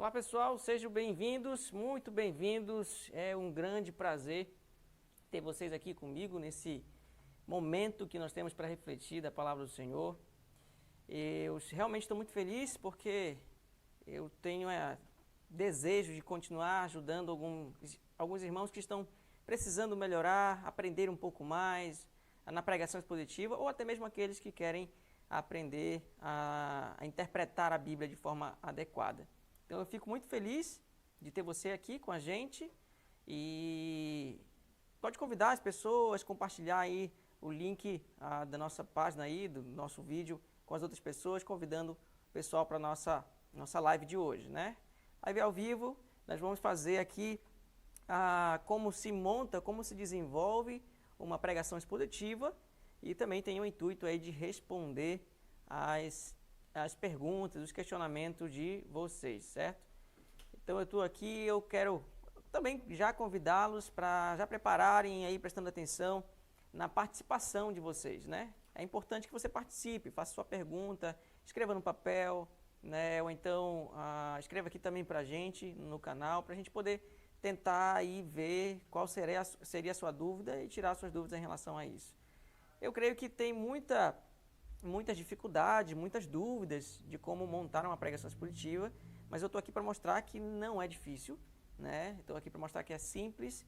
Olá pessoal, sejam bem-vindos, muito bem-vindos. É um grande prazer ter vocês aqui comigo nesse momento que nós temos para refletir da palavra do Senhor. Eu realmente estou muito feliz porque eu tenho desejo de continuar ajudando alguns irmãos que estão precisando melhorar, aprender um pouco mais na pregação expositiva, ou até mesmo aqueles que querem aprender a interpretar a Bíblia de forma adequada. Então eu fico muito feliz de ter você aqui com a gente e pode convidar as pessoas, compartilhar aí o link da nossa página aí, do nosso vídeo com as outras pessoas, convidando o pessoal para a nossa live de hoje, né? Live ao vivo, nós vamos fazer aqui como se monta, como se desenvolve uma pregação expositiva e também tem o intuito aí de responder as perguntas, os questionamentos de vocês, certo? Então eu estou aqui, eu quero também já convidá-los para já prepararem aí, prestando atenção na participação de vocês, né? É importante que você participe, faça sua pergunta, escreva no papel, né? Ou então escreva aqui também para a gente no canal, para a gente poder tentar aí ver qual seria a sua dúvida e tirar suas dúvidas em relação a isso. Eu creio que tem muitas dificuldades, muitas dúvidas de como montar uma pregação expositiva, mas eu estou aqui para mostrar que não é difícil, né? Estou aqui para mostrar que é simples.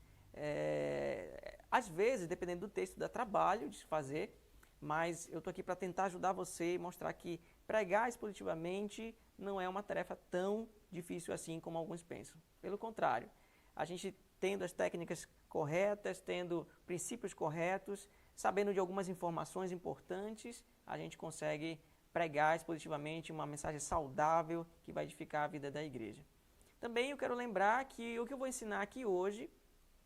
Às vezes, dependendo do texto, dá trabalho de se fazer, mas eu estou aqui para tentar ajudar você e mostrar que pregar expositivamente não é uma tarefa tão difícil assim como alguns pensam. Pelo contrário, a gente tendo as técnicas corretas, tendo princípios corretos, sabendo de algumas informações importantes, a gente consegue pregar expositivamente uma mensagem saudável que vai edificar a vida da igreja. Também eu quero lembrar que o que eu vou ensinar aqui hoje,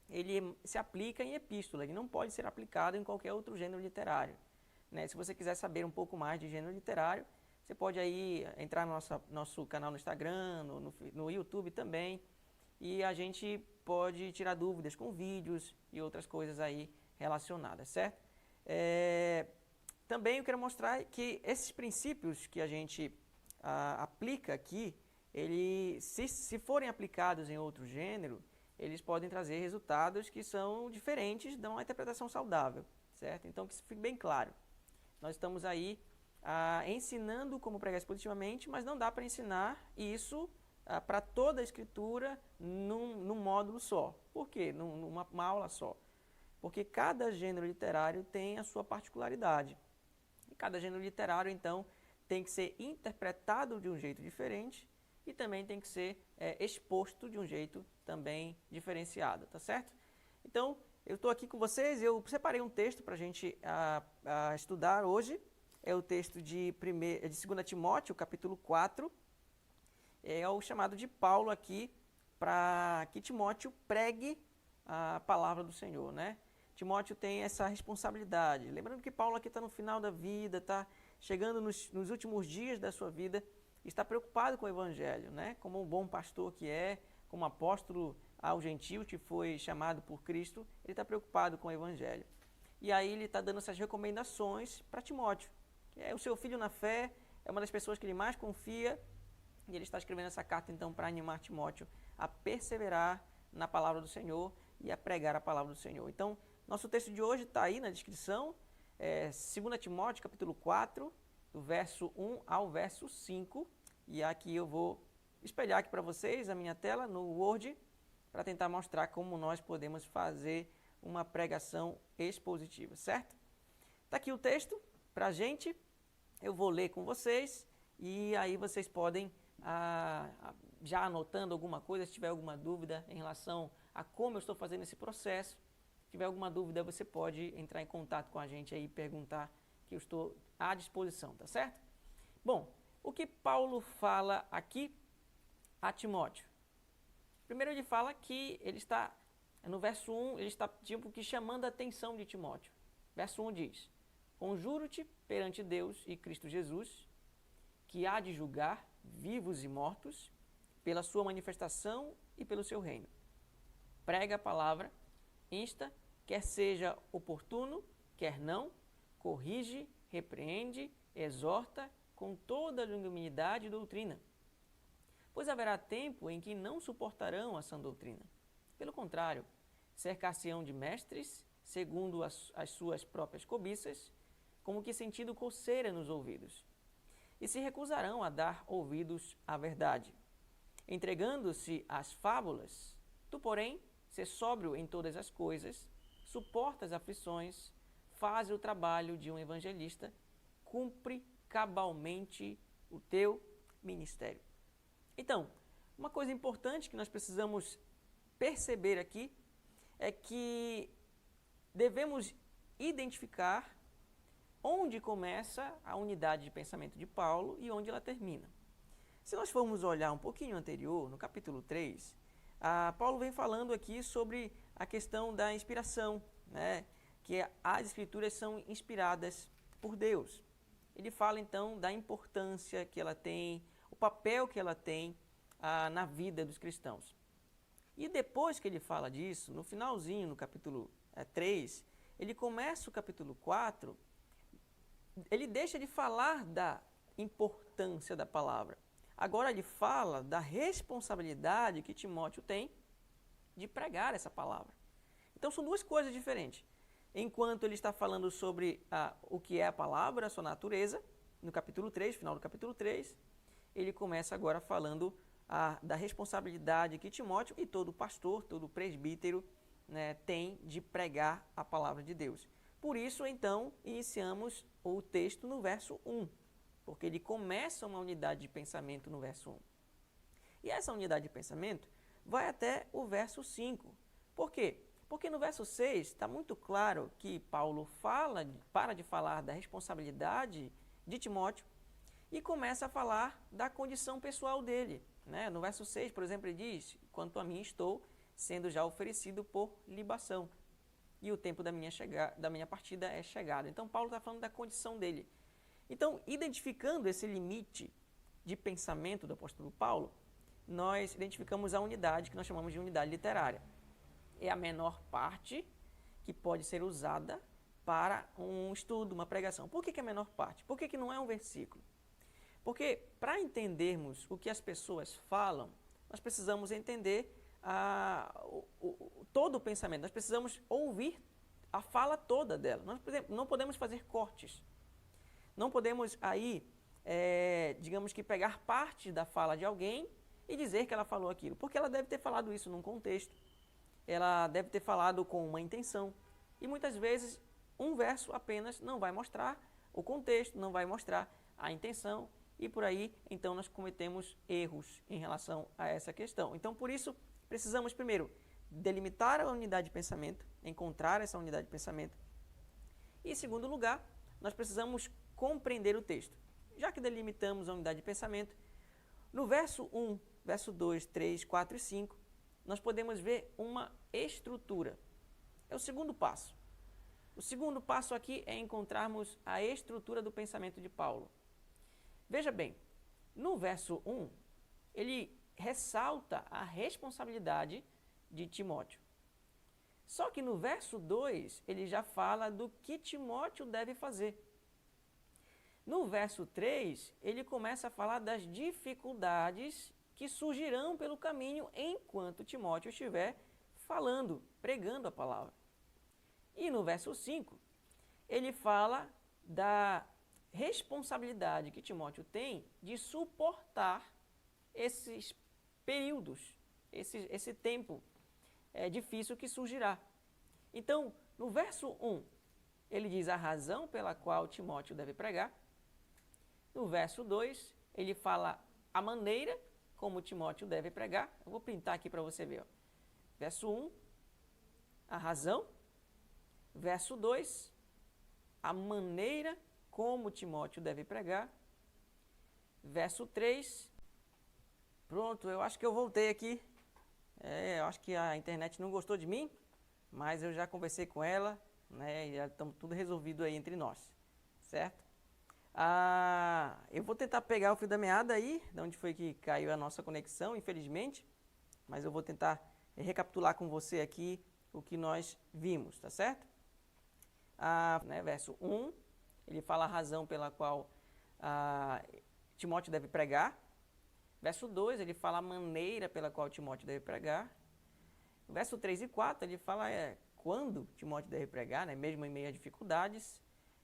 ele se aplica em epístola, ele não pode ser aplicado em qualquer outro gênero literário, né? Se você quiser saber um pouco mais de gênero literário, você pode aí entrar no nosso canal no Instagram, no YouTube também, e a gente pode tirar dúvidas com vídeos e outras coisas aí relacionadas, certo? Também eu quero mostrar que esses princípios que a gente aplica aqui, se forem aplicados em outro gênero, eles podem trazer resultados que são diferentes de uma interpretação saudável, certo? Então, que isso fique bem claro. Nós estamos aí ensinando como pregar expositivamente, mas não dá para ensinar isso para toda a escritura num módulo só. Por quê? Numa aula só. Porque cada gênero literário tem a sua particularidade. E cada gênero literário, então, tem que ser interpretado de um jeito diferente e também tem que ser exposto de um jeito também diferenciado, tá certo? Então, eu estou aqui com vocês, eu separei um texto para a gente estudar hoje. É o texto de 2 Timóteo, capítulo 4. É o chamado de Paulo aqui para que Timóteo pregue a palavra do Senhor, né? Timóteo tem essa responsabilidade. Lembrando que Paulo aqui está no final da vida, está chegando nos últimos dias da sua vida, está preocupado com o Evangelho, né? Como um bom pastor que é, como apóstolo aos gentios que foi chamado por Cristo, ele está preocupado com o Evangelho. E aí ele está dando essas recomendações para Timóteo, que é o seu filho na fé, é uma das pessoas que ele mais confia, e ele está escrevendo essa carta então para animar Timóteo a perseverar na palavra do Senhor e a pregar a palavra do Senhor. Então, nosso texto de hoje está aí na descrição, 2 Timóteo capítulo 4, do verso 1 ao verso 5, e aqui eu vou espelhar aqui para vocês a minha tela no Word, para tentar mostrar como nós podemos fazer uma pregação expositiva, certo? Está aqui o texto para a gente, eu vou ler com vocês, e aí vocês podem, já anotando alguma coisa, se tiver alguma dúvida em relação a como eu estou fazendo esse processo, se tiver alguma dúvida, você pode entrar em contato com a gente aí e perguntar, que eu estou à disposição, tá certo? Bom, o que Paulo fala aqui a Timóteo? Primeiro ele fala que ele está, no verso 1, ele está tipo que chamando a atenção de Timóteo. Verso 1 diz: Conjuro-te perante Deus e Cristo Jesus, que há de julgar vivos e mortos, pela sua manifestação e pelo seu reino. Prega a palavra, insta, quer seja oportuno, quer não, corrige, repreende, exorta com toda a longanimidade e doutrina. Pois haverá tempo em que não suportarão a sã doutrina. Pelo contrário, cercar-se-ão de mestres, segundo as suas próprias cobiças, como que sentindo coceira nos ouvidos, e se recusarão a dar ouvidos à verdade, entregando-se às fábulas. Tu, porém, sê sóbrio em todas as coisas, suporta as aflições, faz o trabalho de um evangelista, cumpre cabalmente o teu ministério. Então, uma coisa importante que nós precisamos perceber aqui é que devemos identificar onde começa a unidade de pensamento de Paulo e onde ela termina. Se nós formos olhar um pouquinho anterior, no capítulo 3, Paulo vem falando aqui sobre a questão da inspiração, né? Que as escrituras são inspiradas por Deus. Ele fala então da importância que ela tem, o papel que ela tem na vida dos cristãos. E depois que ele fala disso, no finalzinho, no capítulo 3, ele começa o capítulo 4, ele deixa de falar da importância da palavra. Agora ele fala da responsabilidade que Timóteo tem de pregar essa palavra. Então são duas coisas diferentes. Enquanto ele está falando sobre o que é a palavra, a sua natureza, no capítulo 3, final do capítulo 3, ele começa agora falando da responsabilidade que Timóteo e todo pastor, todo presbítero, né, tem de pregar a palavra de Deus. Por isso, então, iniciamos o texto no verso 1, porque ele começa uma unidade de pensamento no verso 1. E essa unidade de pensamento vai até o verso 5. Por quê? Porque no verso 6 está muito claro que Paulo para de falar da responsabilidade de Timóteo e começa a falar da condição pessoal dele. Né? No verso 6, por exemplo, ele diz: quanto a mim estou sendo já oferecido por libação, e o tempo da minha partida é chegado. Então Paulo está falando da condição dele. Então, identificando esse limite de pensamento do apóstolo Paulo, nós identificamos a unidade que nós chamamos de unidade literária. É a menor parte que pode ser usada para um estudo, uma pregação. Por que é a menor parte? Por que não é um versículo? Porque para entendermos o que as pessoas falam, nós precisamos entender todo o pensamento. Nós precisamos ouvir a fala toda dela. Nós não podemos fazer cortes. Não podemos aí, digamos que pegar parte da fala de alguém e dizer que ela falou aquilo. Porque ela deve ter falado isso num contexto. Ela deve ter falado com uma intenção. E muitas vezes um verso apenas não vai mostrar o contexto, não vai mostrar a intenção. E por aí, então, nós cometemos erros em relação a essa questão. Então, por isso, precisamos primeiro delimitar a unidade de pensamento, encontrar essa unidade de pensamento. E em segundo lugar, nós precisamos compreender o texto. Já que delimitamos a unidade de pensamento, no verso 1, verso 2, 3, 4 e 5, nós podemos ver uma estrutura. É o segundo passo. O segundo passo aqui é encontrarmos a estrutura do pensamento de Paulo. Veja bem, no verso 1, ele ressalta a responsabilidade de Timóteo. Só que no verso 2, ele já fala do que Timóteo deve fazer. No verso 3, ele começa a falar das dificuldades que surgirão pelo caminho enquanto Timóteo estiver falando, pregando a palavra. E no verso 5, ele fala da responsabilidade que Timóteo tem de suportar esses períodos, esse tempo difícil que surgirá. Então, no verso 1, ele diz a razão pela qual Timóteo deve pregar. No verso 2, ele fala a maneira como Timóteo deve pregar. Eu vou printar aqui para você ver. Ó. Verso 1, a razão. Verso 2, a maneira como Timóteo deve pregar. Verso 3, pronto, eu acho que eu voltei aqui. Eu acho que a internet não gostou de mim, mas eu já conversei com ela, né, e já estamos tudo resolvido aí entre nós, certo? Eu vou tentar pegar o fio da meada aí, de onde foi que caiu a nossa conexão, infelizmente, mas eu vou tentar recapitular com você aqui o que nós vimos, tá certo? Verso 1, ele fala a razão pela qual Timóteo deve pregar. Verso 2, ele fala a maneira pela qual Timóteo deve pregar. Verso 3 e 4, ele fala quando Timóteo deve pregar, né, mesmo em meio a dificuldades.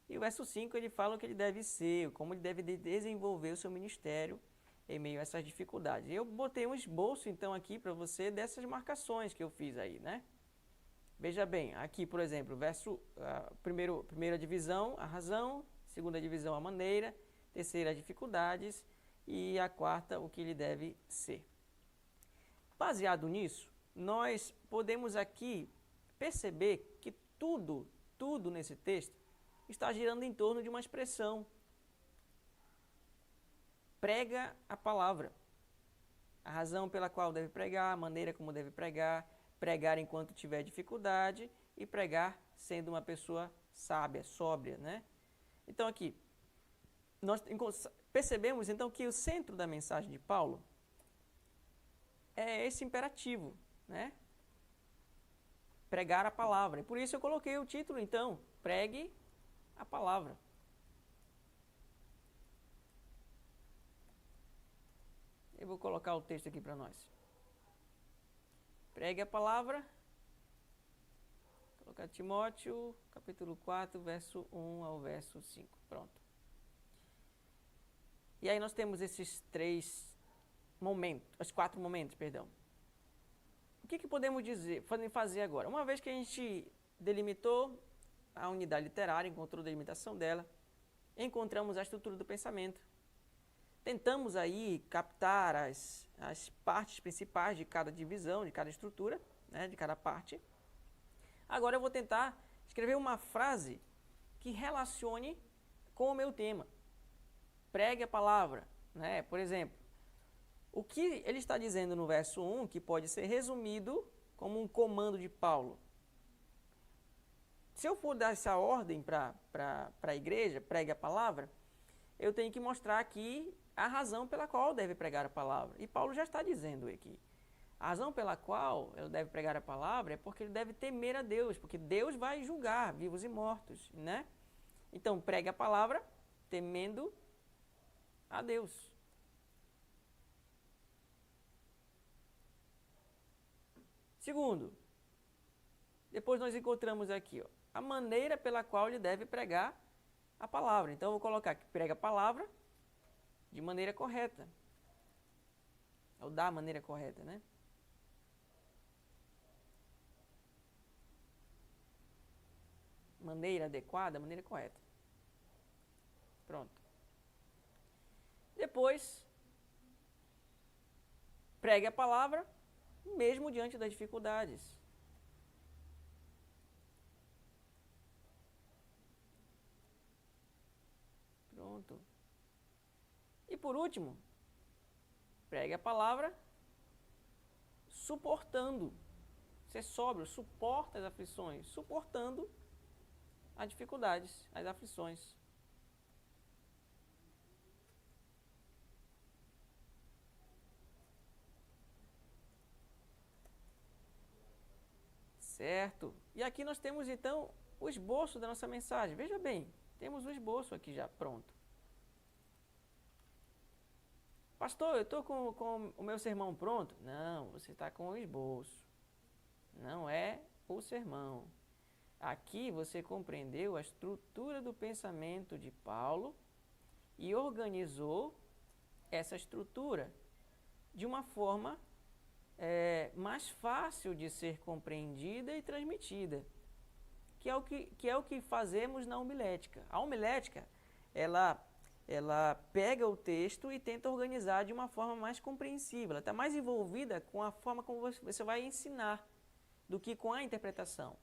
E o verso 5, ele fala o que ele deve ser, como ele deve desenvolver o seu ministério em meio a essas dificuldades. Eu botei um esboço, então, aqui para você dessas marcações que eu fiz aí, né? Veja bem, aqui, por exemplo, primeira divisão, a razão, segunda divisão, a maneira, terceira, as dificuldades e a quarta, o que ele deve ser. Baseado nisso, nós podemos aqui perceber que tudo nesse texto está girando em torno de uma expressão. Prega a palavra. A razão pela qual deve pregar, a maneira como deve pregar, pregar enquanto tiver dificuldade e pregar sendo uma pessoa sábia, sóbria, né? Então aqui, nós percebemos então que o centro da mensagem de Paulo é esse imperativo, né? Pregar a palavra. E por isso eu coloquei o título então, pregue a palavra. Eu vou colocar o texto aqui para nós. Pregue a palavra. Vou colocar Timóteo, capítulo 4, verso 1 ao verso 5. Pronto. E aí nós temos esses quatro momentos, perdão. O que podemos fazer agora? Uma vez que a gente delimitou a unidade literária, encontrou a delimitação dela, encontramos a estrutura do pensamento. Tentamos aí captar as partes principais de cada divisão, de cada estrutura, né, de cada parte. Agora eu vou tentar escrever uma frase que relacione com o meu tema. Pregue a palavra, né? Por exemplo, o que ele está dizendo no verso 1, que pode ser resumido como um comando de Paulo. Se eu for dar essa ordem para a igreja, pregue a palavra, eu tenho que mostrar aqui a razão pela qual deve pregar a palavra. E Paulo já está dizendo aqui. A razão pela qual ele deve pregar a palavra é porque ele deve temer a Deus, porque Deus vai julgar vivos e mortos, né? Então, pregue a palavra temendo a Deus. Segundo, depois nós encontramos aqui, a maneira pela qual ele deve pregar a palavra. Então, eu vou colocar que prega a palavra de maneira correta. Ou da maneira correta, né? Maneira adequada, maneira correta. Pronto. Depois, pregue a palavra mesmo diante das dificuldades. Pronto. E por último, pregue a palavra suportando. Ser sóbrio, suporta as aflições, suportando as dificuldades, as aflições. Certo? E aqui nós temos então o esboço da nossa mensagem. Veja bem, temos o esboço aqui já pronto. Pastor, eu estou com o meu sermão pronto? Não, você está com o esboço. Não é o sermão. Aqui você compreendeu a estrutura do pensamento de Paulo e organizou essa estrutura de uma forma mais fácil de ser compreendida e transmitida, que é o que fazemos na homilética. A homilética, ela pega o texto e tenta organizar de uma forma mais compreensível. Ela está mais envolvida com a forma como você vai ensinar do que com a interpretação.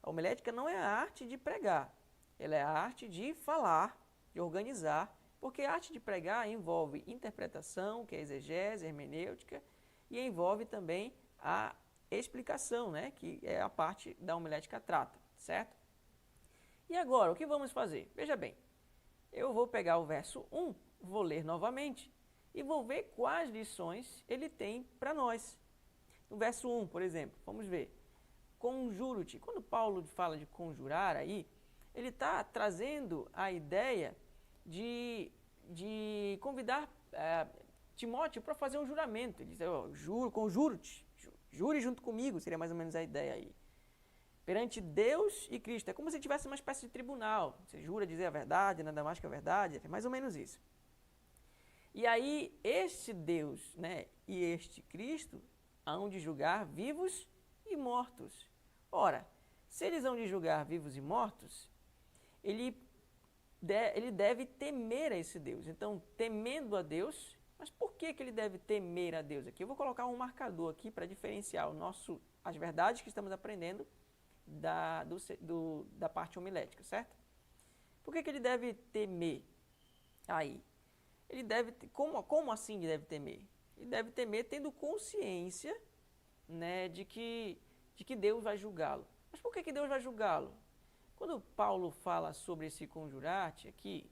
A homilética não é a arte de pregar, ela é a arte de falar, de organizar, porque a arte de pregar envolve interpretação, que é exegese, hermenêutica, e envolve também a explicação, né, que é a parte da homilética trata, certo? E agora, o que vamos fazer? Veja bem, eu vou pegar o verso 1, vou ler novamente e vou ver quais lições ele tem para nós. No verso 1, por exemplo, vamos ver. Conjuro-te. Quando Paulo fala de conjurar aí, ele está trazendo a ideia de convidar Timóteo para fazer um juramento. Ele diz, conjuro-te, jure junto comigo, seria mais ou menos a ideia aí. Perante Deus e Cristo. É como se tivesse uma espécie de tribunal. Você jura dizer a verdade, nada mais que a verdade. É mais ou menos isso. E aí, este Deus, né, e este Cristo hão de julgar vivos e mortos. Ora, se eles hão de julgar vivos e mortos, ele deve temer a esse Deus. Então, temendo a Deus, mas por que ele deve temer a Deus aqui? Eu vou colocar um marcador aqui para diferenciar as verdades que estamos aprendendo da parte homilética, certo? Por que ele deve temer aí? Ele deve, como assim ele deve temer? Ele deve temer tendo consciência, né, de que Deus vai julgá-lo. Mas por que Deus vai julgá-lo? Quando Paulo fala sobre esse conjurar-te aqui,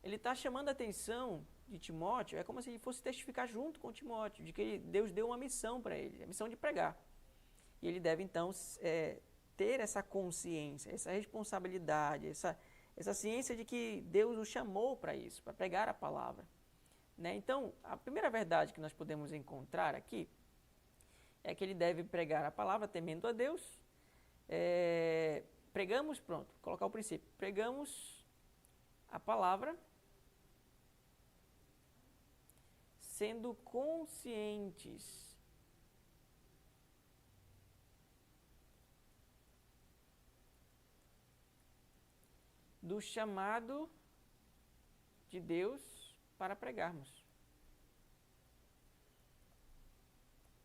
ele está chamando a atenção de Timóteo, é como se ele fosse testificar junto com Timóteo, de que Deus deu uma missão para ele, a missão de pregar. E ele deve, então, ter essa consciência, essa responsabilidade, essa ciência de que Deus o chamou para isso, para pregar a palavra. Né? Então, a primeira verdade que nós podemos encontrar aqui é que ele deve pregar a palavra temendo a Deus. Pregamos, pronto, vou colocar o princípio. Pregamos a palavra sendo conscientes do chamado de Deus para pregarmos.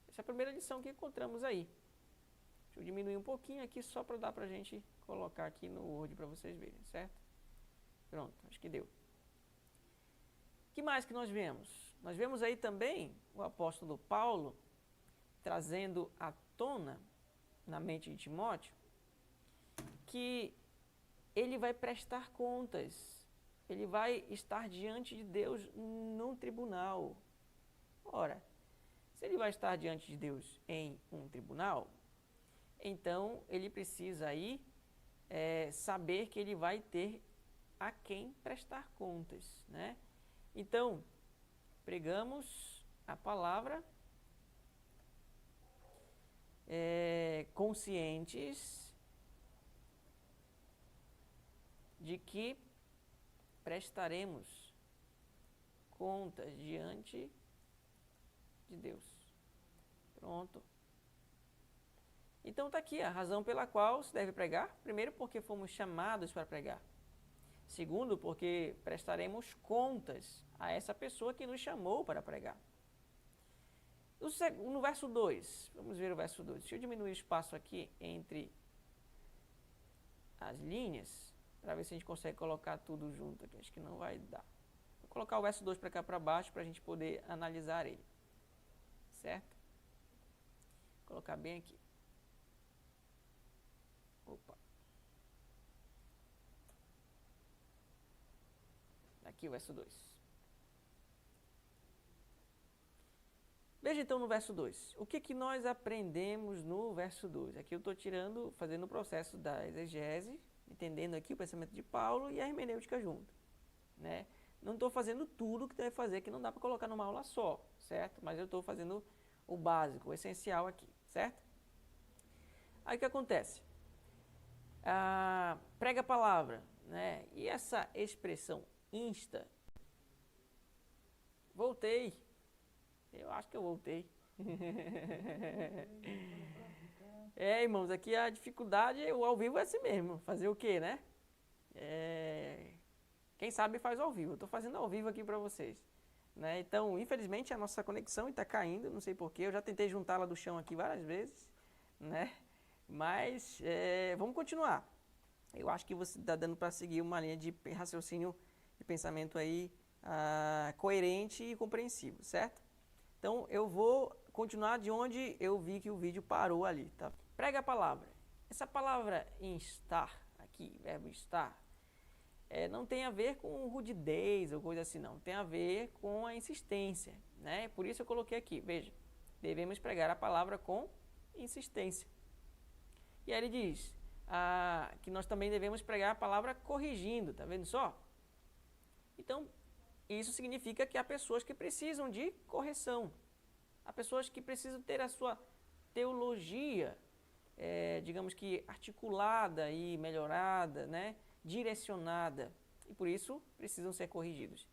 Essa é a primeira lição que encontramos aí. Deixa eu diminuir um pouquinho aqui só para dar para a gente colocar aqui no Word para vocês verem, certo? Pronto, acho que deu. O que mais que nós vemos? Nós vemos aí também o apóstolo Paulo trazendo à tona na mente de Timóteo que ele vai prestar contas, ele vai estar diante de Deus num tribunal. Ora, se ele vai estar diante de Deus em um tribunal, então ele precisa aí saber que ele vai ter a quem prestar contas, né? Então, pregamos a palavra conscientes de que prestaremos contas diante de Deus. Pronto. Então está aqui a razão pela qual se deve pregar. Primeiro, porque fomos chamados para pregar. Segundo, porque prestaremos contas a essa pessoa que nos chamou para pregar. No verso 2, vamos ver o verso 2. Deixa eu diminuir o espaço aqui entre as linhas, para ver se a gente consegue colocar tudo junto aqui. Acho que não vai dar. Vou colocar o verso 2 para cá para baixo, para a gente poder analisar ele. Certo? Vou colocar bem aqui. Opa. Aqui o verso 2. Veja então no verso 2. O que nós aprendemos no verso 2? Aqui eu estou fazendo o processo da exegese, entendendo aqui o pensamento de Paulo e a hermenêutica junto. Né? Não estou fazendo tudo o que deve fazer, que não dá para colocar numa aula só, certo? Mas eu estou fazendo o básico, o essencial aqui, certo? Aí o que acontece? Prega a palavra, né? E essa expressão insta, voltei, eu acho que eu voltei. Irmãos, aqui a dificuldade, o ao vivo é assim mesmo, fazer o quê, né? Quem sabe faz ao vivo, eu estou fazendo ao vivo aqui para vocês. Né? Então, infelizmente, a nossa conexão está caindo, não sei porquê, eu já tentei juntá-la do chão aqui várias vezes, né? Mas vamos continuar. Eu acho que você está dando para seguir uma linha de raciocínio, de pensamento aí coerente e compreensivo, certo? Então, eu vou continuar de onde eu vi que o vídeo parou ali, tá? Prega a palavra. Essa palavra instar, aqui, verbo instar, não tem a ver com rudidez ou coisa assim, não. Tem a ver com a insistência, né? Por isso eu coloquei aqui, veja, devemos pregar a palavra com insistência. E aí ele diz que nós também devemos pregar a palavra corrigindo, tá vendo só? Então, Isso significa que há pessoas que precisam de correção. Há pessoas que precisam ter a sua teologia, digamos que articulada e melhorada, né? Direcionada. E por isso precisam ser corrigidos.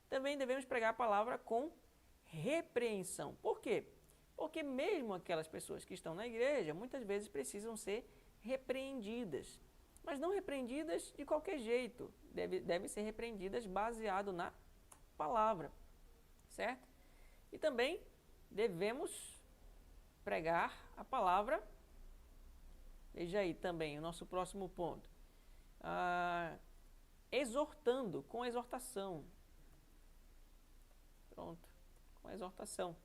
Também devemos pregar a palavra com repreensão. Por quê? Porque mesmo aquelas pessoas que estão na igreja, muitas vezes precisam ser repreendidas. Mas não repreendidas de qualquer jeito. Devem ser repreendidas baseado na palavra. Certo? E também devemos pregar a palavra. Veja aí também o nosso próximo ponto. Exortando, com exortação. Pronto, com exortação.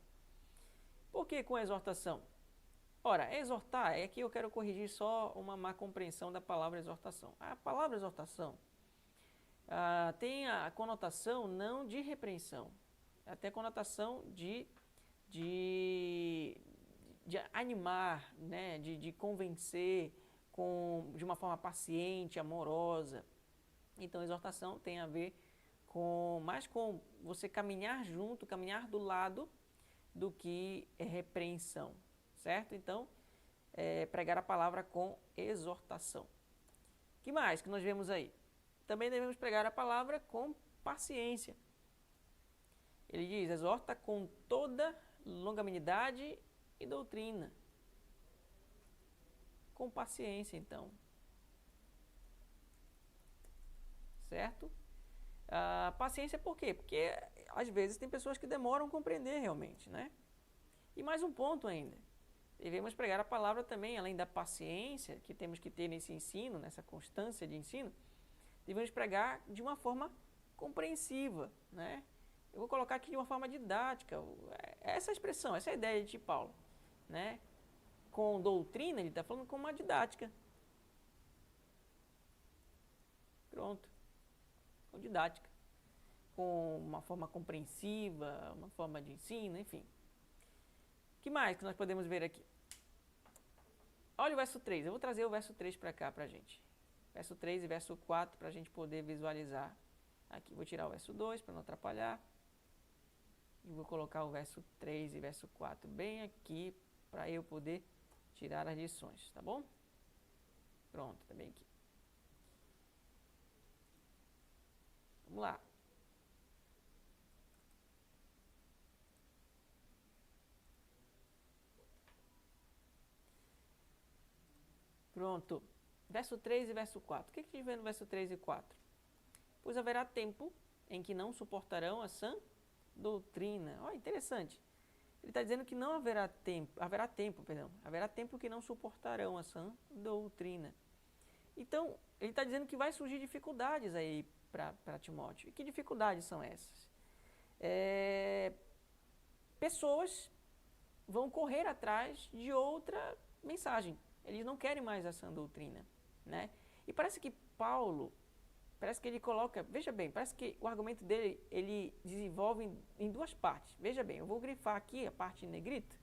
Por que com exortação? Ora, exortar, aqui eu quero corrigir só uma má compreensão da palavra exortação. A palavra exortação tem a conotação não de repreensão, até a conotação de animar, né? de convencer de uma forma paciente, amorosa. Então, exortação tem a ver mais com você caminhar junto, caminhar do lado do que repreensão, certo? Então, pregar a palavra com exortação. Que mais que nós vemos aí? Também devemos pregar a palavra com paciência. Ele diz, exorta com toda longanimidade e doutrina. Com paciência, então. Certo? Paciência por quê? Porque às vezes tem pessoas que demoram a compreender realmente, né? E mais um ponto ainda. Devemos pregar a palavra também, além da paciência que temos que ter nesse ensino, nessa constância de ensino, devemos pregar de uma forma compreensiva, né? Eu vou colocar aqui de uma forma didática, essa expressão, essa ideia de Paulo, né? Com doutrina, ele está falando com uma didática. Pronto. Com didática. Com uma forma compreensiva, uma forma de ensino, enfim. O que mais que nós podemos ver aqui? Olha o verso 3. Eu vou trazer o verso 3 para cá para a gente. Verso 3 e verso 4 para a gente poder visualizar. Aqui, vou tirar o verso 2 para não atrapalhar. E vou colocar o verso 3 e verso 4 bem aqui para eu poder tirar as lições, tá bom? Pronto, tá bem aqui. Vamos lá. Pronto. Verso 3 e verso 4. O que a gente vê no verso 3 e 4? Pois haverá tempo em que não suportarão a sã doutrina. Olha, interessante. Ele está dizendo que não haverá tempo que não suportarão a sã doutrina. Então, ele está dizendo que vai surgir dificuldades aí para Timóteo. E que dificuldades são essas? Pessoas vão correr atrás de outra mensagem. Eles não querem mais a sã doutrina, né? E parece que Paulo, ele coloca, veja bem, parece que o argumento dele, ele desenvolve em duas partes. Veja bem, eu vou grifar aqui a parte em negrito,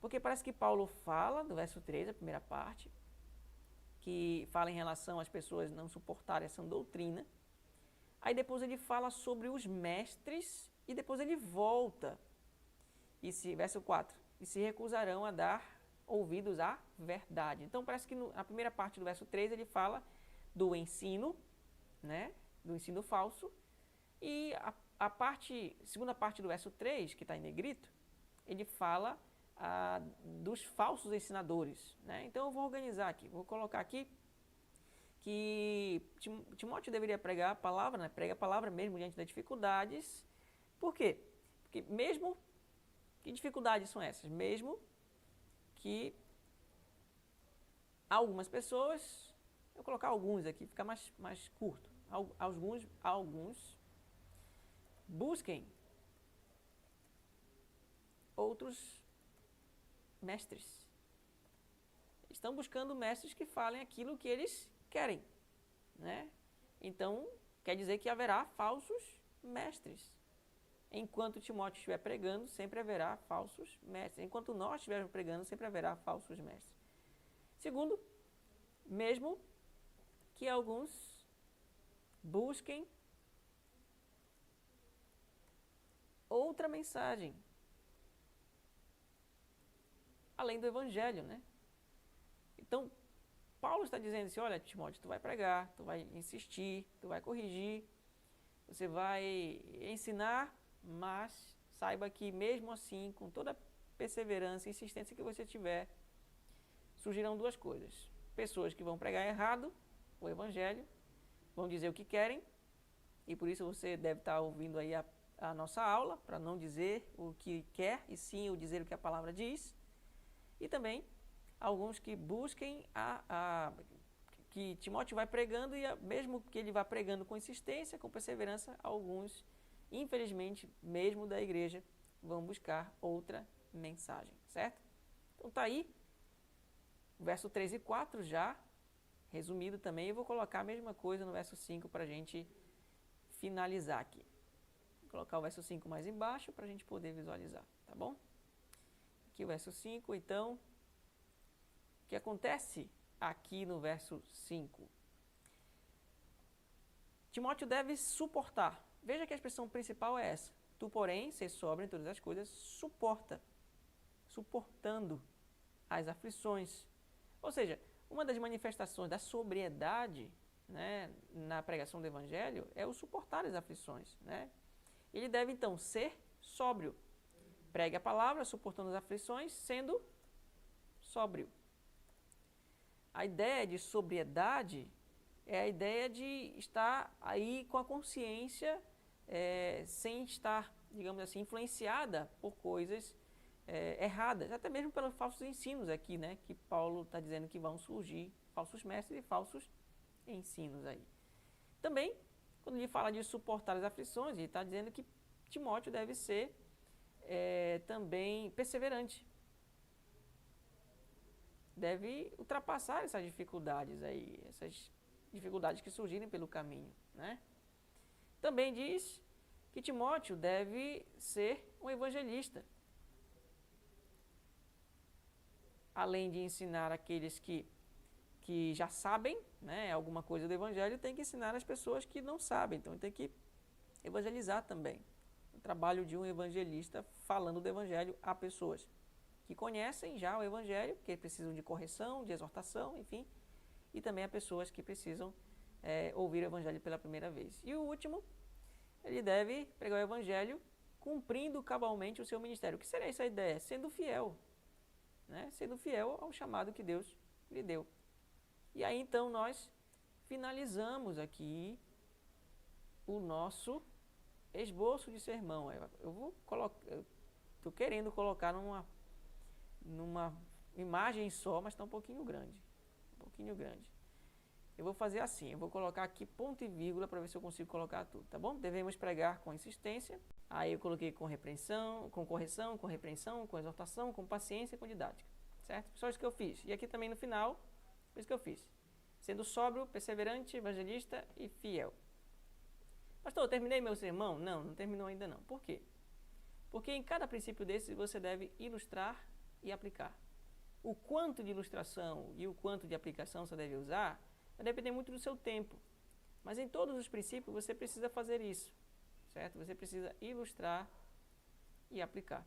porque parece que Paulo fala, do verso 3, a primeira parte, que fala em relação às pessoas não suportarem essa doutrina. Aí depois ele fala sobre os mestres e depois ele volta. Verso 4, e se recusarão a dar ouvidos à verdade. Então parece que na primeira parte do verso 3 ele fala do ensino, né, do ensino falso, e a segunda parte do verso 3, que está em negrito, ele fala dos falsos ensinadores, né? Então eu vou organizar aqui, vou colocar aqui que Timóteo deveria pregar a palavra, né? Prega a palavra mesmo diante das dificuldades. Por quê? Porque que dificuldades são essas? Mesmo que algumas pessoas, eu vou colocar alguns aqui, fica mais curto, alguns busquem outros mestres. Estão buscando mestres que falem aquilo que eles querem, né? Então, quer dizer que haverá falsos mestres. Enquanto Timóteo estiver pregando, sempre haverá falsos mestres. Enquanto nós estivermos pregando, sempre haverá falsos mestres. Segundo, mesmo que alguns busquem outra mensagem, além do evangelho, né? Então, Paulo está dizendo assim, olha, Timóteo, tu vai pregar, tu vai insistir, tu vai corrigir, você vai ensinar, mas saiba que mesmo assim, com toda a perseverança e insistência que você tiver, surgirão duas coisas. Pessoas que vão pregar errado o evangelho, vão dizer o que querem, e por isso você deve estar ouvindo aí a nossa aula, para não dizer o que quer, e sim o dizer o que a palavra diz. E também alguns que busquem que Timóteo vai pregando, e mesmo que ele vá pregando com insistência, com perseverança, alguns, infelizmente, mesmo da igreja, vão buscar outra mensagem, certo? Então tá aí, verso 3 e 4 já, resumido também, eu vou colocar a mesma coisa no verso 5 para a gente finalizar aqui. Vou colocar o verso 5 mais embaixo para a gente poder visualizar, tá bom? Aqui o verso 5, então, o que acontece aqui no verso 5? Timóteo deve suportar. Veja que a expressão principal é essa. Tu, porém, ser sóbrio em todas as coisas, suporta. Suportando as aflições. Ou seja, uma das manifestações da sobriedade, né, na pregação do evangelho é o suportar as aflições, né? Ele deve, então, ser sóbrio. Pregue a palavra, suportando as aflições, sendo sóbrio. A ideia de sobriedade é a ideia de estar aí com a consciência sem estar, digamos assim, influenciada por coisas erradas, até mesmo pelos falsos ensinos aqui, né? Que Paulo está dizendo que vão surgir falsos mestres e falsos ensinos aí. Também, quando ele fala de suportar as aflições, ele está dizendo que Timóteo deve ser também perseverante. Deve ultrapassar essas dificuldades aí, essas dificuldades que surgirem pelo caminho, né? Também diz que Timóteo deve ser um evangelista. Além de ensinar aqueles que já sabem, né, alguma coisa do evangelho, tem que ensinar as pessoas que não sabem. Então, tem que evangelizar também. O trabalho de um evangelista falando do evangelho a pessoas que conhecem já o evangelho, que precisam de correção, de exortação, enfim, e também a pessoas que precisam ouvir o evangelho pela primeira vez. E o último, ele deve pregar o evangelho cumprindo cabalmente o seu ministério. O que seria essa ideia? Sendo fiel, né? Sendo fiel ao chamado que Deus lhe deu. E aí então nós finalizamos aqui o nosso esboço de sermão. Eu vou colocar, estou querendo colocar numa imagem só, mas está um pouquinho grande. Eu vou fazer assim, eu vou colocar aqui ponto e vírgula para ver se eu consigo colocar tudo, tá bom? Devemos pregar com insistência. Aí eu coloquei com repreensão, com correção, com repreensão, com exortação, com paciência e com didática, certo? Só isso que eu fiz. E aqui também no final, isso que eu fiz. Sendo sóbrio, perseverante, evangelista e fiel. Pastor, eu terminei meu sermão? Não, não terminou ainda não. Por quê? Porque em cada princípio desses você deve ilustrar e aplicar. O quanto de ilustração e o quanto de aplicação você deve usar vai depender muito do seu tempo. Mas em todos os princípios você precisa fazer isso, certo? Você precisa ilustrar e aplicar.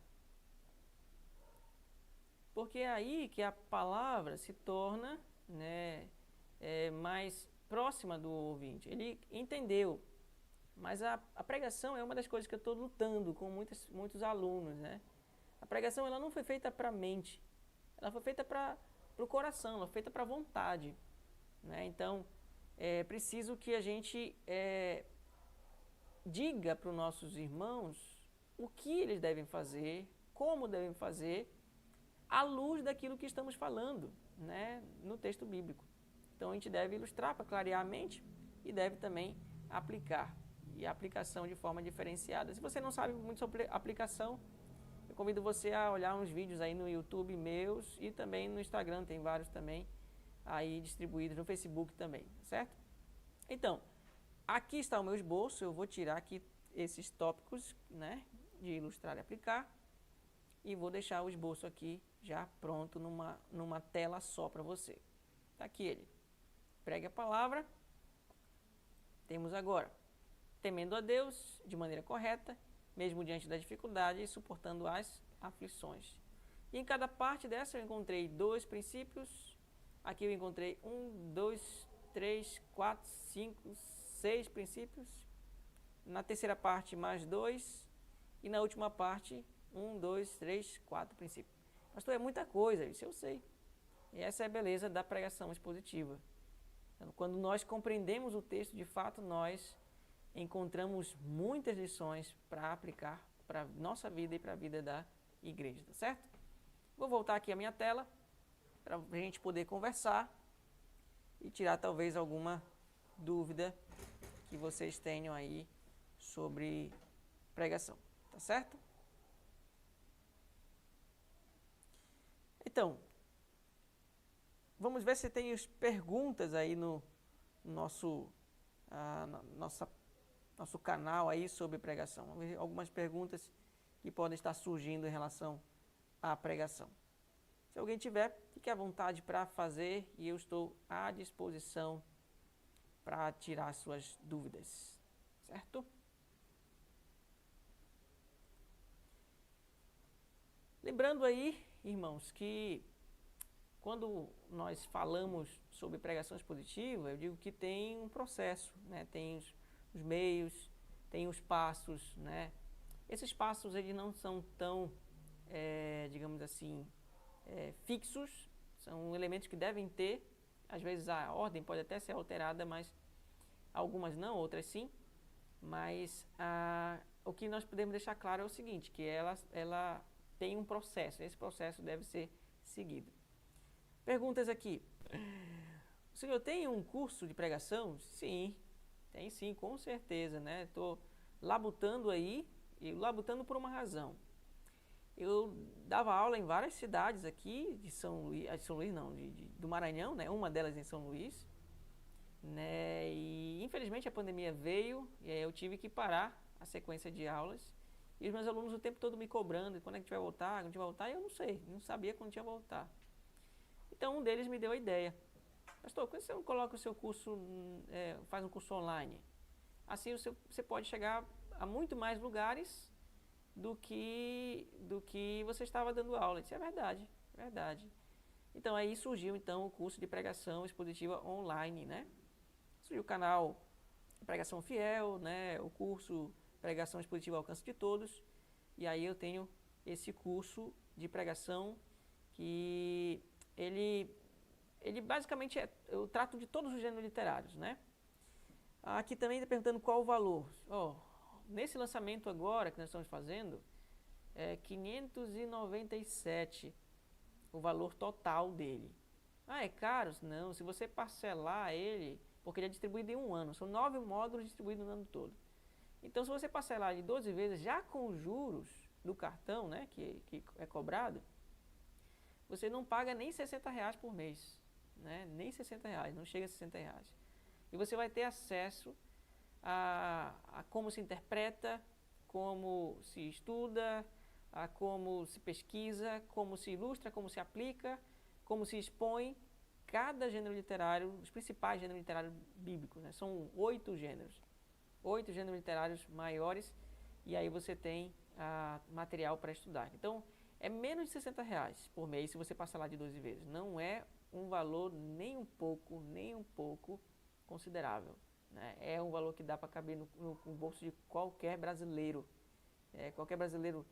Porque é aí que a palavra se torna, né, mais próxima do ouvinte. Ele entendeu. Mas a pregação é uma das coisas que eu estou lutando com muitos alunos, né? A pregação ela não foi feita para a mente, ela foi feita para o coração, ela foi feita para a vontade, né? Então, é preciso que a gente diga para os nossos irmãos o que eles devem fazer, como devem fazer, à luz daquilo que estamos falando, né, no texto bíblico. Então, a gente deve ilustrar para clarear a mente e deve também aplicar. E a aplicação de forma diferenciada. Se você não sabe muito sobre aplicação, eu convido você a olhar uns vídeos aí no YouTube meus e também no Instagram, tem vários também aí distribuídos, no Facebook também, certo? Então, aqui está o meu esboço, eu vou tirar aqui esses tópicos, né, de ilustrar e aplicar, e vou deixar o esboço aqui já pronto numa tela só para você. Está aqui ele. Pregue a palavra. Temos agora temendo a Deus de maneira correta, mesmo diante da dificuldade, suportando as aflições. E em cada parte dessa eu encontrei 2 princípios. Aqui eu encontrei 1, 2, 3, 4, 5, 6 princípios. Na terceira parte, mais 2. E na última parte, 1, 2, 3, 4 princípios. Pastor, é muita coisa, isso eu sei. E essa é a beleza da pregação expositiva. Então, quando nós compreendemos o texto, de fato, nós encontramos muitas lições para aplicar para a nossa vida e para a vida da igreja, tá certo? Vou voltar aqui à minha tela para a gente poder conversar e tirar talvez alguma dúvida que vocês tenham aí sobre pregação, tá certo? Então, vamos ver se tem as perguntas aí no nosso canal aí sobre pregação. Vamos ver algumas perguntas que podem estar surgindo em relação à pregação. Se alguém tiver, fique à vontade para fazer e eu estou à disposição para tirar suas dúvidas, certo? Lembrando aí, irmãos, que quando nós falamos sobre pregação expositiva, eu digo que tem um processo, né? Tem os meios, tem os passos, né? Esses passos eles não são tão, digamos assim, fixos, são elementos que devem ter, às vezes a ordem pode até ser alterada, mas algumas não, outras sim, mas o que nós podemos deixar claro é o seguinte, que ela tem um processo, esse processo deve ser seguido. Perguntas aqui. O senhor tem um curso de pregação? Sim, tem sim, com certeza, né? Estou labutando aí, e labutando por uma razão. Eu dava aula em várias cidades aqui, de São Luís não, do Maranhão, né? Uma delas em São Luís, né? E infelizmente a pandemia veio e aí eu tive que parar a sequência de aulas. E os meus alunos o tempo todo me cobrando, quando é que a gente vai voltar, quando a gente vai voltar, e eu não sei, não sabia quando ia voltar. Então um deles me deu a ideia. Pastor, por que você não coloca o seu curso, faz um curso online? Assim você pode chegar a muito mais lugares do que você estava dando aula. Isso é verdade, verdade. Então aí surgiu então o curso de pregação expositiva online, né? Surgiu o canal Pregação Fiel, né? O curso Pregação Expositiva ao Alcance de Todos. E aí eu tenho esse curso de pregação que ele basicamente eu trato de todos os gêneros literários, né? Aqui também está perguntando qual o valor. Nesse lançamento agora que nós estamos fazendo, é 597 o valor total dele. É caro? Não, se você parcelar ele, porque ele é distribuído em um ano, são 9 módulos distribuídos no ano todo. Então, se você parcelar de 12 vezes, já com os juros do cartão, né, que é cobrado, você não paga nem R$60 por mês, né, nem R$60, não chega a R$60. E você vai ter acesso a como se interpreta, como se estuda, a como se pesquisa, como se ilustra, como se aplica, como se expõe cada gênero literário, os principais gêneros literários bíblicos, né? São 8 gêneros literários maiores, e aí você tem material para estudar. Então, é menos de R$60 por mês se você parcelar de 12 vezes. Não é um valor nem um pouco considerável, né? É um valor que dá para caber no bolso de qualquer brasileiro. Qualquer brasileiro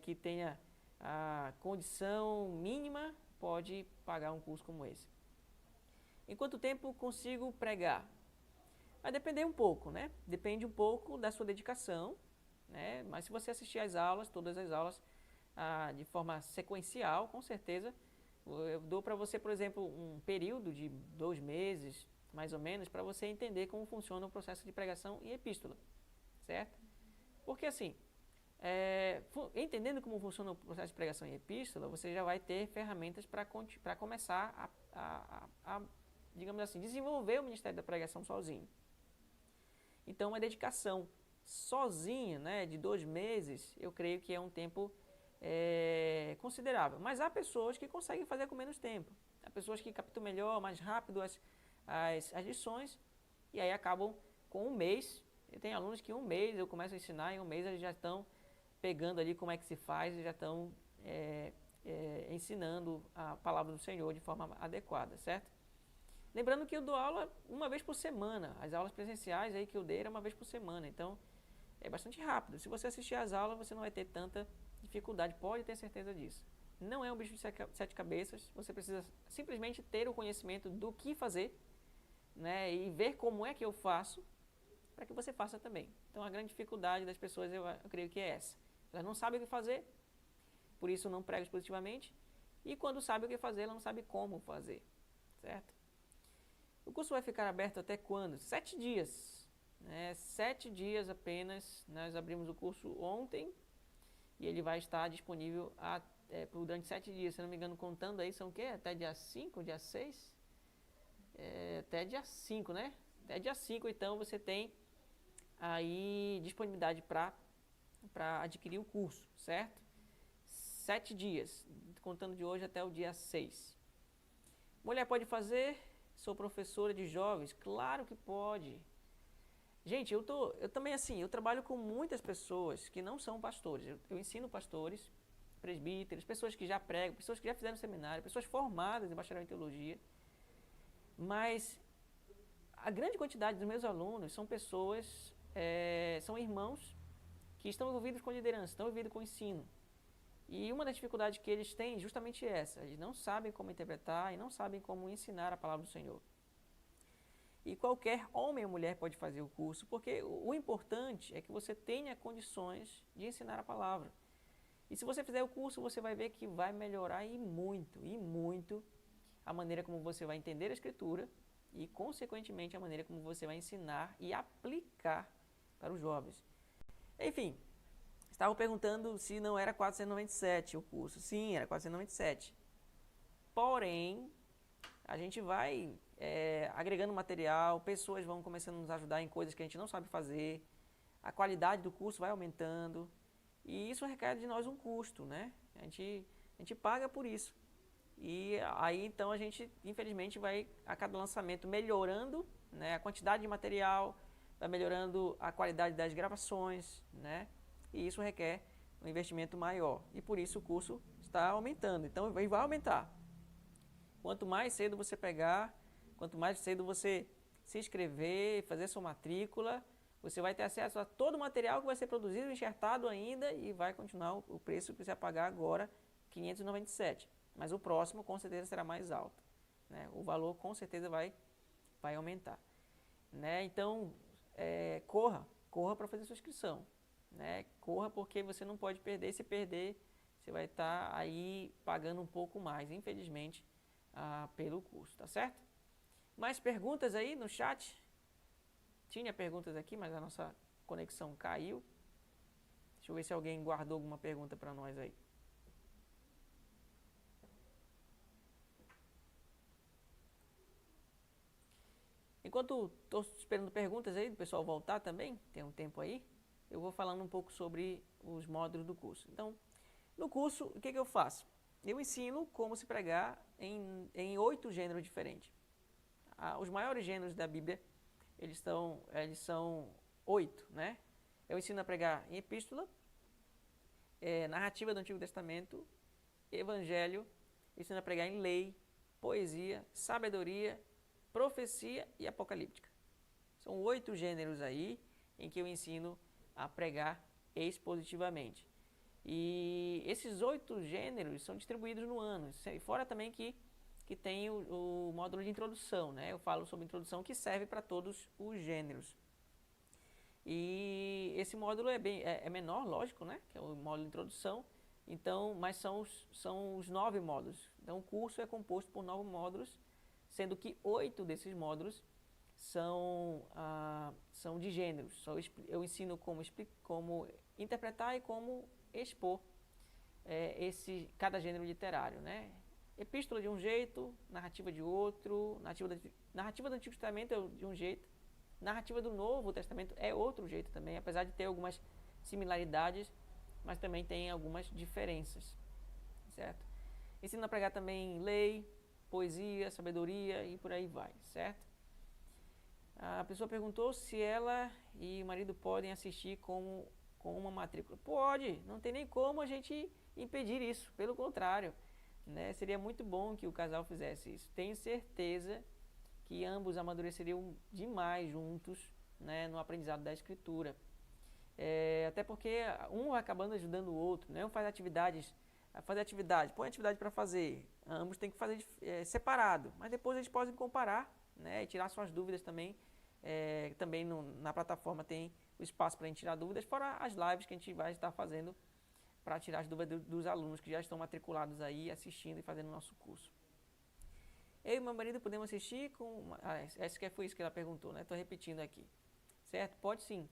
que tenha a condição mínima pode pagar um curso como esse. Em quanto tempo consigo pregar? Vai depender um pouco, né? Depende um pouco da sua dedicação, né? Mas se você assistir às aulas, todas as aulas, de forma sequencial, com certeza, eu dou para você, por exemplo, um período de 2 meses, mais ou menos, para você entender como funciona o processo de pregação e epístola, certo? Porque assim, entendendo como funciona o processo de pregação e epístola, você já vai ter ferramentas para começar a, digamos assim, desenvolver o ministério da pregação sozinho. Então, uma dedicação sozinha, né, de 2 meses, eu creio que é um tempo considerável. Mas há pessoas que conseguem fazer com menos tempo. Há pessoas que captam melhor, mais rápido as lições, e aí acabam com 1 mês E tem alunos que em um mês eu começo a ensinar, em um mês eles já estão pegando ali como é que se faz e já estão ensinando a palavra do Senhor de forma adequada, certo? Lembrando que eu dou aula uma vez por semana. As aulas presenciais aí que eu dei era uma vez por semana, então é bastante rápido. Se você assistir às aulas, você não vai ter tanta dificuldade, pode ter certeza disso. Não é um bicho de sete cabeças, você precisa simplesmente ter o conhecimento do que fazer, né, e ver como é que eu faço, para que você faça também. Então a grande dificuldade das pessoas, eu creio que é essa. Elas não sabem o que fazer, por isso não pregam expositivamente, e quando sabem o que fazer, ela não sabe como fazer, certo? O curso vai ficar aberto até quando? 7 dias. 7 dias apenas. Nós abrimos o curso ontem e ele vai estar disponível durante 7 dias. Se não me engano, contando aí, são o quê? Até dia 5, dia 6? Até dia 5, né? Até dia 5, então, você tem aí disponibilidade para adquirir o curso, certo? 7 dias, contando de hoje até o dia 6. Mulher pode fazer? Sou professora de jovens? Claro que pode. Gente, eu também assim, eu trabalho com muitas pessoas que não são pastores. Eu ensino pastores, presbíteros, pessoas que já pregam, pessoas que já fizeram seminário, pessoas formadas em bacharel em teologia. Mas a grande quantidade dos meus alunos são pessoas, são irmãos que estão envolvidos com liderança, estão envolvidos com ensino. E uma das dificuldades que eles têm é justamente essa. Eles não sabem como interpretar e não sabem como ensinar a palavra do Senhor. E qualquer homem ou mulher pode fazer o curso, porque o importante é que você tenha condições de ensinar a palavra. E se você fizer o curso, você vai ver que vai melhorar e muito a maneira como você vai entender a Escritura e, consequentemente, a maneira como você vai ensinar e aplicar para os jovens. Enfim, estavam perguntando se não era 497 o curso. Sim, era 497. Porém, a gente vai agregando material, pessoas vão começando a nos ajudar em coisas que a gente não sabe fazer, a qualidade do curso vai aumentando e isso requer de nós um custo, né? A gente paga por isso. E aí então a gente, infelizmente, vai a cada lançamento melhorando, né, a quantidade de material, vai melhorando a qualidade das gravações, né? E isso requer um investimento maior. E por isso o curso está aumentando. Então vai aumentar. Quanto mais cedo você pegar, quanto mais cedo você se inscrever, fazer sua matrícula, você vai ter acesso a todo o material que vai ser produzido, enxertado ainda e vai continuar o preço que você vai pagar agora, 597. Mas o próximo com certeza será mais alto, né? O valor com certeza vai aumentar, né? Então, corra para fazer sua inscrição, né? Corra porque você não pode perder. Se perder, você vai estar aí pagando um pouco mais, infelizmente, pelo curso, tá certo? Mais perguntas aí no chat? Tinha perguntas aqui, mas a nossa conexão caiu. Deixa eu ver se alguém guardou alguma pergunta para nós aí. Enquanto estou esperando perguntas aí, do pessoal voltar também, tem um tempo aí, eu vou falando um pouco sobre os módulos do curso. Então, no curso, o que eu faço? Eu ensino como se pregar em 8 gêneros diferentes. Os maiores gêneros da Bíblia, eles são 8, né? Eu ensino a pregar em epístola, narrativa do Antigo Testamento, evangelho, ensino a pregar em lei, poesia, sabedoria, profecia e apocalíptica. São 8 gêneros aí em que eu ensino a pregar expositivamente. E esses 8 gêneros são distribuídos no ano. Fora também que tem o módulo de introdução, né? Eu falo sobre introdução que serve para todos os gêneros. E esse módulo é menor, lógico, né? Que é o módulo de introdução. Então, mas são os 9 módulos. Então, o curso é composto por 9 módulos, sendo que 8 desses módulos são de gêneros. Eu ensino como interpretar e como expor cada gênero literário, né? Epístola de um jeito, narrativa de outro, narrativa do Antigo Testamento é de um jeito, narrativa do Novo Testamento é outro jeito também, apesar de ter algumas similaridades, mas também tem algumas diferenças, certo? Ensino a pregar também lei, poesia, sabedoria e por aí vai, certo? A pessoa perguntou se ela e o marido podem assistir com uma matrícula. Pode, não tem nem como a gente impedir isso, pelo contrário, né? Seria muito bom que o casal fizesse isso. Tenho certeza que ambos amadureceriam demais juntos, né, no aprendizado da escritura. Até porque um vai acabando ajudando o outro, né? Um faz atividade, põe atividade para fazer. Ambos têm que fazer separado, mas depois eles podem comparar, né, e tirar suas dúvidas também. Também na plataforma tem o espaço para a gente tirar dúvidas, fora as lives que a gente vai estar fazendo para tirar as dúvidas dos alunos que já estão matriculados aí, assistindo e fazendo o nosso curso. Eu e meu marido podemos assistir com... foi isso que ela perguntou, né? Estou repetindo aqui. Certo? Pode sim.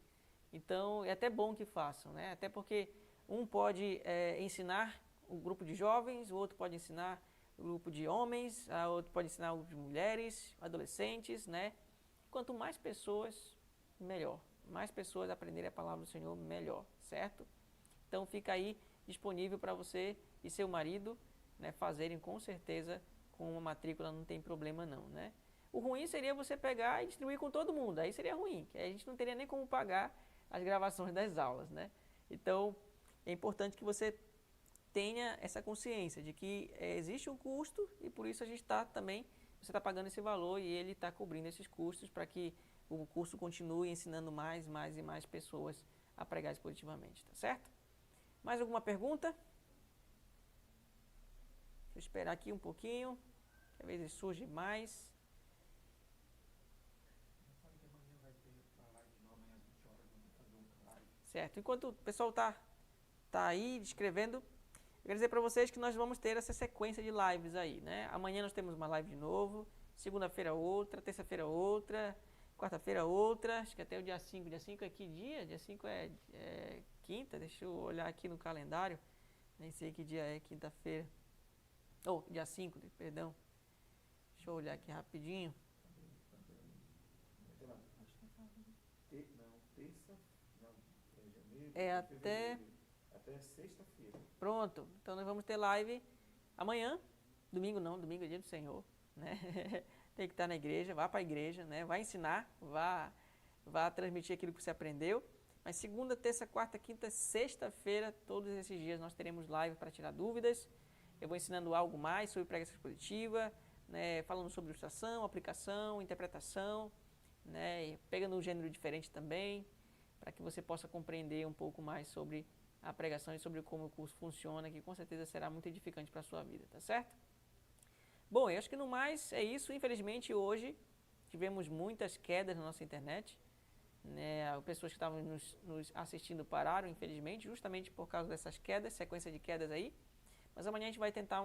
Então, é até bom que façam, né? Até porque um pode ensinar o grupo de jovens, o outro pode ensinar o grupo de homens, o outro pode ensinar o grupo de mulheres, adolescentes, né? Quanto mais pessoas, melhor. Mais pessoas aprenderem a palavra do Senhor, melhor, certo? Então, fica aí disponível para você e seu marido, né, fazerem com certeza com uma matrícula, não tem problema não, né? O ruim seria você pegar e distribuir com todo mundo, aí seria ruim, que a gente não teria nem como pagar as gravações das aulas, né? Então, é importante que você tenha essa consciência de que existe um custo e por isso a gente está também, você está pagando esse valor e ele está cobrindo esses custos para que o curso continue ensinando mais e mais pessoas a pregar expositivamente, tá certo? Mais alguma pergunta? Deixa eu esperar aqui um pouquinho, que às vezes surge mais. Certo, enquanto o pessoal tá aí escrevendo, eu quero dizer para vocês que nós vamos ter essa sequência de lives aí, né? Amanhã nós temos uma live de novo, segunda-feira outra, terça-feira outra, quarta-feira outra, acho que até o dia 5. Dia 5 é que dia? Dia 5 é quinta, deixa eu olhar aqui no calendário, nem sei que dia é, quinta-feira. Dia 5, perdão. Deixa eu olhar aqui rapidinho. Até sexta-feira. Pronto, então nós vamos ter live amanhã, domingo não, domingo é dia do Senhor, né? Tem que estar na igreja, vá para a igreja, né? Vai ensinar, vá transmitir aquilo que você aprendeu. Mas segunda, terça, quarta, quinta, sexta-feira, todos esses dias nós teremos live para tirar dúvidas. Eu vou ensinando algo mais sobre pregação expositiva, né, falando sobre ilustração, aplicação, interpretação, né, e pegando um gênero diferente também, para que você possa compreender um pouco mais sobre a pregação e sobre como o curso funciona, que com certeza será muito edificante para a sua vida, tá certo? Bom, eu acho que no mais é isso. Infelizmente hoje tivemos muitas quedas na nossa internet, né, pessoas que estavam nos assistindo pararam, infelizmente, justamente por causa dessas quedas, sequência de quedas aí. Mas amanhã a gente vai tentar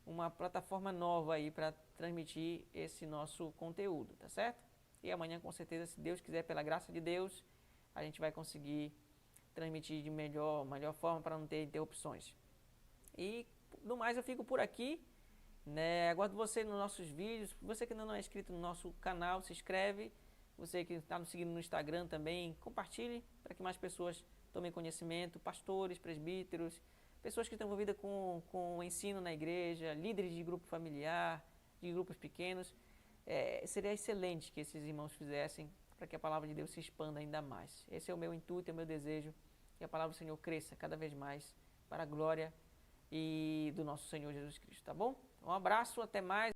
uma plataforma nova aí para transmitir esse nosso conteúdo, tá certo? E amanhã, com certeza, se Deus quiser, pela graça de Deus, a gente vai conseguir transmitir de melhor forma para não ter interrupções. E, no mais, eu fico por aqui, né? Aguardo você nos nossos vídeos. Você que ainda não é inscrito no nosso canal, se inscreve. Você que está nos seguindo no Instagram também, compartilhe para que mais pessoas tomem conhecimento, pastores, presbíteros, pessoas que estão envolvidas com o ensino na igreja, líderes de grupo familiar, de grupos pequenos. Seria excelente que esses irmãos fizessem para que a palavra de Deus se expanda ainda mais. Esse é o meu intuito, é o meu desejo, que a palavra do Senhor cresça cada vez mais para a glória do nosso Senhor Jesus Cristo, tá bom? Um abraço, até mais.